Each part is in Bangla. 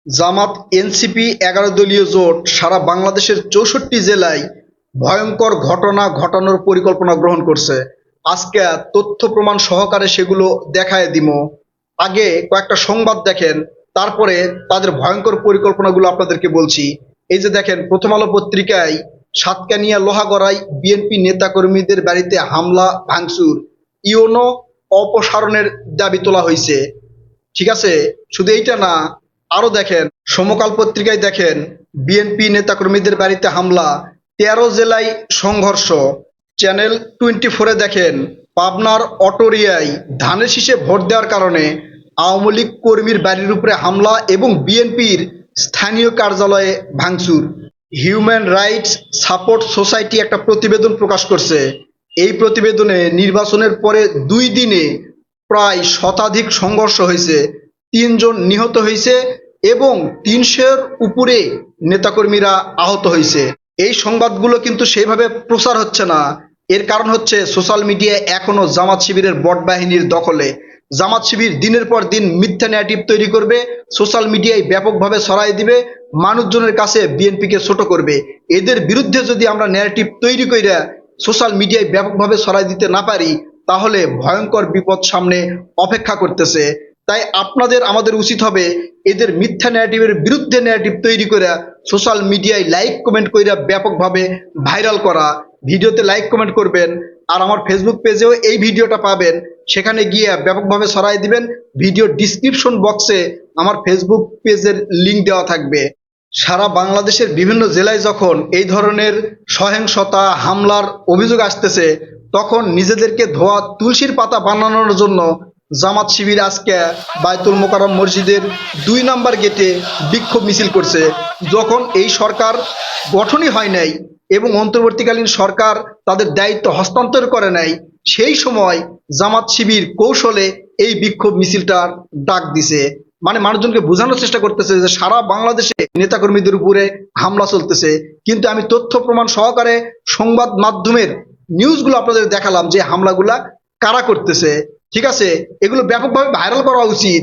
জামাত এনসিপি ১১ দলীয় জোট সারা বাংলাদেশের ৬৪ জেলায় ভয়ঙ্কর ঘটনা ঘটানোর পরিকল্পনা গ্রহণ করছে। আজকে তথ্য প্রমাণ সহকারে সেগুলো দেখায় দিমো। আগে কয়েকটা সংবাদ দেখেন, তারপরে তাদের ভয়ঙ্কর পরিকল্পনাগুলো আপনাদেরকে বলছি। এই যে দেখেন, প্রথম আলো পত্রিকায় সাতকানিয়া লোহাগড়ায় বিএনপি নেতাকর্মীদের বাড়িতে হামলা ভাঙচুর, ইউনো অপসারণের দাবি তোলা হয়েছে। ঠিক আছে, শুধু এইটা না, আরো দেখেন, সমকাল পত্রিকায় দেখেন বিএনপি নেতাকর্মীদের বাড়িতে হামলা, ১৩ জেলায় সংঘর্ষ। চ্যানেল 24-এ দেখেন পাবনার অটোরিয়ায় ধানের শীষে ভোট দেওয়ার কারণে আওয়ামী লীগ কর্মীর বাড়ির উপরে হামলা এবং বিএনপির স্থানীয় কার্যালয়ে ভাঙচুর। হিউম্যান রাইটস সাপোর্ট সোসাইটি একটা প্রতিবেদন প্রকাশ করছে। এই প্রতিবেদনে নির্বাচনের পরে ২ দিনে প্রায় শতাধিক সংঘর্ষ হয়েছে, ৩ জন নিহত হয়েছে এবং ৩০০-এর উপরে নেতাকর্মীরা আহত হয়েছে। এই সংবাদগুলো কিন্তু সেইভাবে প্রচার হচ্ছে না। এর কারণ হচ্ছে সোশ্যাল মিডিয়ায় এখনো জামাত শিবিরের বট বাহিনীর দখলে। জামাত শিবির দিনের পর দিন মিথ্যা ন্যারেটিভ তৈরি করবে, সোশ্যাল মিডিয়ায় ব্যাপকভাবে ছড়াই দিবে, মানুষজনের কাছে বিএনপিকে ছোট করবে। এদের বিরুদ্ধে যদি আমরা ন্যারেটিভ তৈরি কইরা সোশ্যাল মিডিয়ায় ব্যাপকভাবে ছড়াই দিতে না পারি, তাহলে ভয়ঙ্কর বিপদ সামনে অপেক্ষা করতেছে। তাই আপনাদের আমাদের উচিত হবে এদের মিথ্যা ন্যারেটিভের বিরুদ্ধে ন্যারেটিভ তৈরি করে সোশ্যাল মিডিয়ায় লাইক কমেন্ট কইরা ব্যাপকভাবে ভাইরাল করা। ভিডিওতে লাইক কমেন্ট করবেন, আর আমার ফেসবুক পেজেও এই ভিডিওটা পাবেন, সেখানে গিয়ে ব্যাপকভাবে ছড়াই দিবেন। ভিডিও ডিসক্রিপশন বক্সে আমার ফেসবুক পেজের লিংক দেওয়া থাকবে। সারা বাংলাদেশের বিভিন্ন জেলায় যখন এই ধরনের সহিংসতা হামলার অভিযোগ আসতেছে, তখন নিজেদেরকে ধোয়া তুলসীর পাতা বানানোর জন্য জামাত শিবির আজকে বায়তুল মোকাররম মসজিদের ২ নম্বর গেটে বিক্ষোভ মিছিল করছে। যখন এই সরকার গঠনই হয় নাই এবং অন্তর্বর্তীকালীন সরকার তাদের দায়িত্ব হস্তান্তর করে নাই, সেই সময় জামাত শিবির কৌশলে এই বিক্ষোভ মিছিলটার ডাক দিছে। মানে মানুষজনকে বোঝানোর চেষ্টা করতেছে যে সারা বাংলাদেশে নেতাকর্মীদের উপরে হামলা চলতেছে। কিন্তু আমি তথ্য প্রমাণ সহকারে সংবাদ মাধ্যমের নিউজগুলো আপনাদের দেখালাম যে হামলাগুলা কারা করতেছে। ঠিক আছে, এগুলো ব্যাপকভাবে ভাইরাল করা উচিত।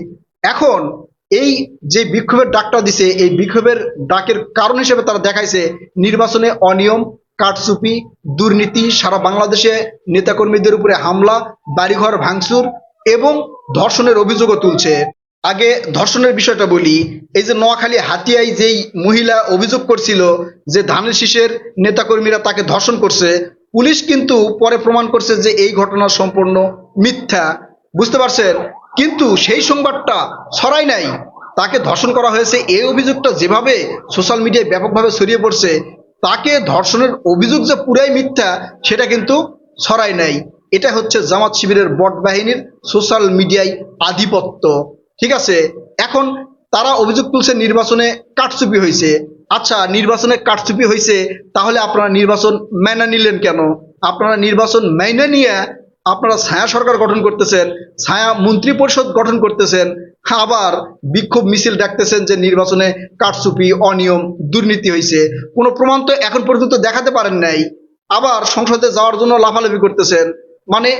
এখন এই যে বিক্ষোভের ডাকটা দিছে, এই বিক্ষোভের ডাকের কারণ হিসেবে তারা দেখাইছে নির্বাচনে অনিয়ম, কারচুপি, দুর্নীতি, সারা বাংলাদেশে নেতাকর্মীদের উপরে হামলা, বাড়িঘর ভাঙচুর এবং ধর্ষণের অভিযোগও তুলছে। আগে ধর্ষণের বিষয়টা বলি। এই যে নোয়াখালী হাতিয়ায় যেই মহিলা অভিযোগ করছিল যে ধানের শীষের নেতাকর্মীরা তাকে ধর্ষণ করছে, পুলিশ কিন্তু পরে প্রমাণ করছে যে এই ঘটনা সম্পূর্ণ মিথ্যা। বুঝতে পারছেন? কিন্তু সেই সংবাদটা ছড়াই নাই। তাকে ধর্ষণ করা হয়েছে এই অভিযোগটা যেভাবে সোশ্যাল মিডিয়ায় ব্যাপকভাবে ছড়িয়ে পড়ছে, তাকে ধর্ষণের অভিযোগ যে পুরাই মিথ্যা সেটা কিন্তু ছড়াই নাই। এটা হচ্ছে জামাত শিবিরের বট বাহিনীর সোশ্যাল মিডিয়ায় আধিপত্য। ঠিক আছে, এখন তারা অভিযোগ তুলছে নির্বাচনে কারচুপি হয়েছে। আচ্ছা, নির্বাচনে কারচুপি হয়েছে, তাহলে আপনারা নির্বাচন মেনে নিলেন কেন? আপনারা নির্বাচন মেনে নিয়ে আপনারা ছায়া সরকার গঠন করতেছেন, ছায়া মন্ত্রী পরিষদ গঠন করতেছেন, আবার বিক্ষোভ মিছিল ডাকতেছেন যে নির্বাচনে কারচুপি, অনিয়ম, দুর্নীতি হয়েছে। কোনো প্রমাণ তো এখন পর্যন্ত দেখাতে পারেন নাই। আবার সংসদে যাওয়ার জন্য লাফালাফি করতেছেন। মানে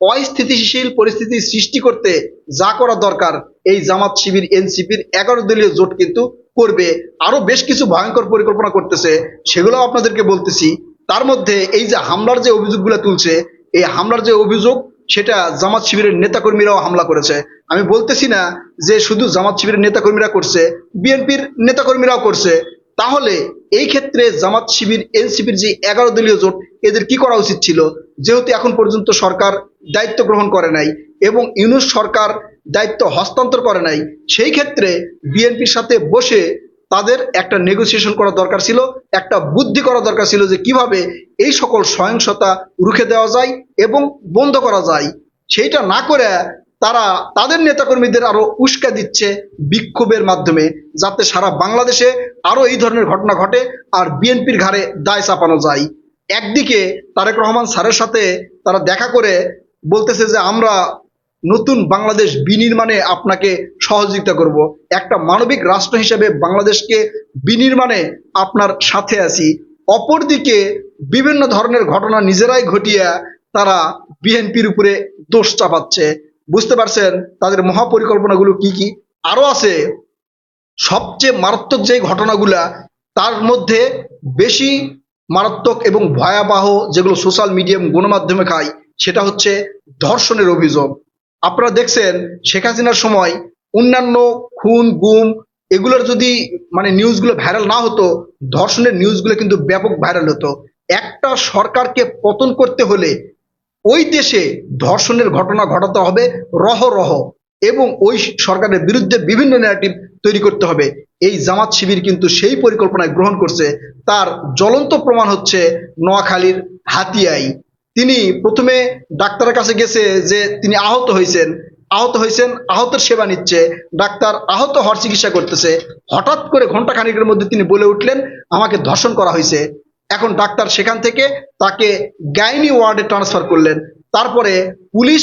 অস্থিতিশীল পরিস্থিতি সৃষ্টি করতে যা করা দরকার এই জামাত শিবির এনসিপির ১১ দলীয় জোট কিন্তু করবে। আরো বেশ কিছু ভয়ঙ্কর পরিকল্পনা করতেছে, সেগুলো আপনাদেরকে বলতেছি। তার মধ্যে এই যে হামলার যে অভিযোগগুলো তুলছে, এই হামলার যে অভিযোগ সেটা জামাত শিবিরের নেতাকর্মীরাও হামলা করেছে। আমি বলতেছি না যে শুধু জামাত শিবিরের নেতাকর্মীরা করছে, বিএনপির নেতাকর্মীরাও করছে। তাহলে এই ক্ষেত্রে জামাত শিবির এনসিপির যে ১১ দলীয় জোট, এদের কি করা উচিত ছিল? যেহেতু এখন পর্যন্ত সরকার দায়িত্ব গ্রহণ করে নাই এবং ইউনূস সরকার দায়িত্ব হস্তান্তর করে নাই, সেই ক্ষেত্রে বিএনপির সাথে বসে তাদের একটা নেগোসিয়েশন করা দরকার ছিল, একটা বুদ্ধি করা দরকার ছিল যে কিভাবে এই সকল সহিংসতা রুখে দেওয়া যায় এবং বন্ধ করা যায়। সেইটা না করে তারা তাদের নেতাকর্মীদের আরো উস্কা দিচ্ছে বিক্ষোভের মাধ্যমে, যাতে সারা বাংলাদেশে আরো এই ধরনের ঘটনা ঘটে আর বিএনপির ঘাড়ে দায় চাপানো যায়। একদিকে তারেক রহমান স্যারের সাথে তারা দেখা করে বলতেছে যে আমরা নতুন বাংলাদেশ বিনির্মাণে আপনাকে সহযোগিতা করব, একটা মানবিক রাষ্ট্র হিসেবে বাংলাদেশকে বিনির্মাণে আপনার সাথে আছি। অপরদিকে বিভিন্ন ধরনের ঘটনা নিজেরাই ঘটিয়ে তারা বিএনপির উপরে দোষ চাপাচ্ছে। বুঝতে পারছেন তাদের মহাপরিকল্পনাগুলো কি কি? আরো আছে, সবচেয়ে মারাত্মক যে ঘটনাগুলা, তার মধ্যে বেশি মারাত্মক এবং ভয়াবহ যেগুলো সোশ্যাল মিডিয়া এবং গণমাধ্যমে খায়, সেটা হচ্ছে ধর্ষণের অভিযোগ। আপনারা দেখছেন শেখ হাসিনার সময় অন্যান্য খুন গুম এগুলোর যদি মানে নিউজগুলো ভাইরাল না হতো, ধর্ষণের নিউজগুলো কিন্তু ব্যাপক ভাইরাল হতো। একটা সরকারকে পতন করতে হলে ওই দেশে ধর্ষণের ঘটনা ঘটাতে হবে রহ এবং ওই সরকারের বিরুদ্ধে বিভিন্ন ন্যারেটিভ তৈরি করতে হবে। এই জামাত শিবির কিন্তু সেই পরিকল্পনায় গ্রহণ করছে। তার জ্বলন্ত প্রমাণ হচ্ছে নোয়াখালীর হাতিয়ায়। তিনি প্রথমে ডাক্তারের কাছে গেছে যে তিনি আহত হয়েছেন, আহতের সেবা নিচ্ছে ডাক্তার, আহত হওয়ার চিকিৎসা করতেছে। হঠাৎ করে ঘন্টা খানিকের মধ্যে তিনি বলে উঠলেন আমাকে ধর্ষণ করা হয়েছে। এখন ডাক্তার সেখান থেকে তাকে গাইনি ওয়ার্ডে ট্রান্সফার করলেন। তারপরে পুলিশ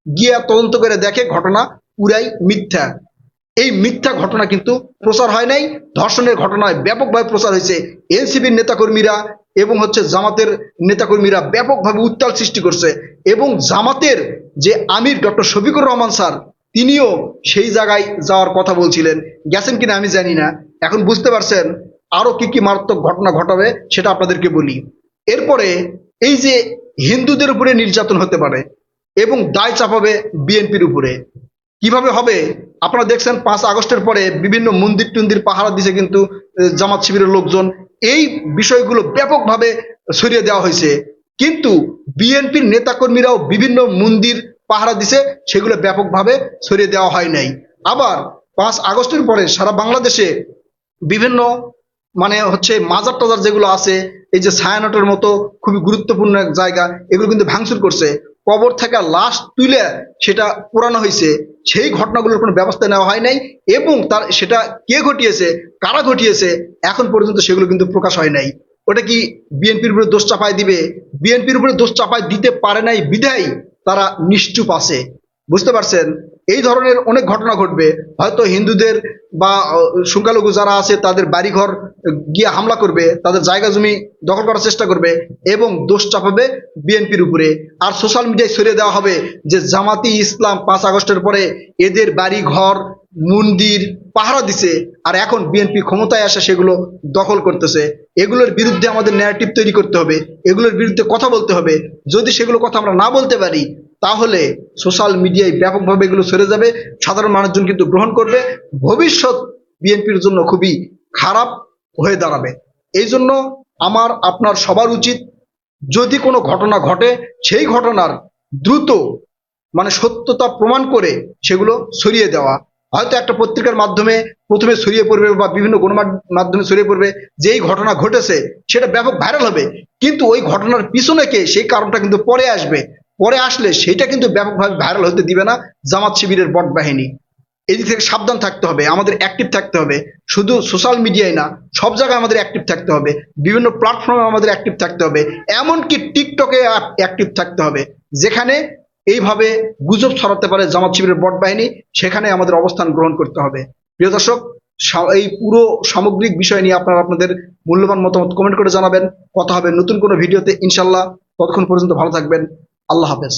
গিয়ে তদন্ত করে দেখে ঘটনা পুরাই মিথ্যা। এই মিথ্যা ঘটনা কিন্তু প্রচার হয় নাই, ধর্ষণের ঘটনায় ব্যাপকভাবে প্রচার হয়েছে। এনসিপির নেতাকর্মীরা এবং জামাতের নেতাকর্মীরা ব্যাপকভাবে উত্তাল সৃষ্টি করছে এবং জামাতের যে আমির ডক্টর শফিকুর রহমান স্যার, তিনিও সেই জায়গায় যাওয়ার কথা বলছিলেন। গেছেন কিনা আমি জানি না। এখন বুঝতে পারছেন আরো কি কি মারাত্মক ঘটনা ঘটাবে সেটা আপনাদেরকে বলি। এরপরে এই যে হিন্দুদের উপরে নির্যাতন হতে পারে এবং দায় চাপাবে বিএনপির উপরে, কিভাবে হবে? আপনারা দেখছেন 5 আগস্টের পরে বিভিন্ন মন্দির টন্দির পাহারা দিছে কিন্তু জামাত শিবিরের লোকজন। এই বিষয়গুলো ব্যাপকভাবে ছড়িয়ে দেওয়া হয়েছে, কিন্তু বিএনপির নেতাকর্মীরাও বিভিন্ন মন্দির পাহারা দিছে, সেগুলো ব্যাপকভাবে ছড়িয়ে দেওয়া হয় নাই। আবার 5 আগস্টের পরে সারা বাংলাদেশে বিভিন্ন মাজার টাজার যেগুলো আছে, এই যে ছায়ানটের মতো খুবই গুরুত্বপূর্ণ এক জায়গা, এগুলো কিন্তু ভাঙচুর করছে। কবর থেকে লাশ তুলে সেটা পোড়ানো হয়েছে। সেই ঘটনাগুলোর কোনো ব্যবস্থা নেওয়া হয় নাই এবং তার সেটা কে ঘটিয়েছে, কারা ঘটিয়েছে, এখন পর্যন্ত সেগুলো কিন্তু প্রকাশ হয় নাই। ওটা কি বিএনপির উপরে দোষ চাপায় দিবে? বিএনপির উপরে দোষ চাপায় দিতে পারে নাই বিধায় তারা নিশ্চুপ আছে। বুঝতে পারছেন? এই ধরনের অনেক ঘটনা ঘটবে। হয়তো হিন্দুদের বা সংখ্যালঘু যারা আছে তাদের বাড়িঘর গিয়ে হামলা করবে, তাদের জায়গা জমি দখল করার চেষ্টা করবে এবং দোষ চাপাবে বিএনপির উপরে। আর সোশ্যাল মিডিয়ায় ছড়িয়ে দেওয়া হবে যে জামাতি ইসলাম 5 আগস্টের পরে এদের বাড়ি ঘর মন্দির পাহারা দিছে, আর এখন বিএনপি ক্ষমতায় আসে সেগুলো দখল করতেছে। এগুলোর বিরুদ্ধে আমাদের ন্যারেটিভ তৈরি করতে হবে, এগুলোর বিরুদ্ধে কথা বলতে হবে। যদি সেগুলো কথা আমরা না বলতে পারি, তাহলে সোশ্যাল মিডিয়ায় ব্যাপকভাবে এগুলো ছড়ে যাবে, সাধারণ মানুষজন কিন্তু গ্রহণ করবে। ভবিষ্যৎ বিএনপির জন্য খুবই খারাপ হয়ে দাঁড়াবে। এই জন্য আমার আপনার সবার উচিত, যদি কোনো ঘটনা ঘটে সেই ঘটনার দ্রুত সত্যতা প্রমাণ করে সেগুলো ছড়িয়ে দেওয়া। হয়তো একটা পত্রিকার মাধ্যমে প্রথমে ছড়িয়ে পড়বে বা বিভিন্ন গণমাধ্যমে ছড়িয়ে পড়বে যে এই ঘটনা ঘটেছে, সেটা ব্যাপক ভাইরাল হবে, কিন্তু ওই ঘটনার পিছনে কে সেই কারণটা কিন্তু পরে আসবে। পরে আসলে সেটা কিন্তু ব্যাপকভাবে ভাইরাল হতে দিবে না জামাত শিবিরের বট বাহিনী। এদিক থেকে সাবধান থাকতে হবে, আমাদের অ্যাক্টিভ থাকতে হবে। শুধু সোশ্যাল মিডিয়ায় না, সব জায়গায় আমাদের অ্যাক্টিভ থাকতে হবে, বিভিন্ন প্ল্যাটফর্মে আমাদের অ্যাক্টিভ থাকতে হবে, এমনকি টিকটকে অ্যাক্টিভ থাকতে হবে। যেখানে এইভাবে গুজব ছড়াতে পারে জামাত শিবিরের বট বাহিনী, সেখানে আমাদের অবস্থান গ্রহণ করতে হবে। প্রিয় দর্শক, এই পুরো সামগ্রিক বিষয় নিয়ে আপনারা আপনাদের মূল্যবান মতামত কমেন্ট করে জানাবেন। কথা হবে নতুন কোনো ভিডিওতে ইনশাল্লাহ। ততক্ষণ পর্যন্ত ভালো থাকবেন। আল্লাহ হাফেজ।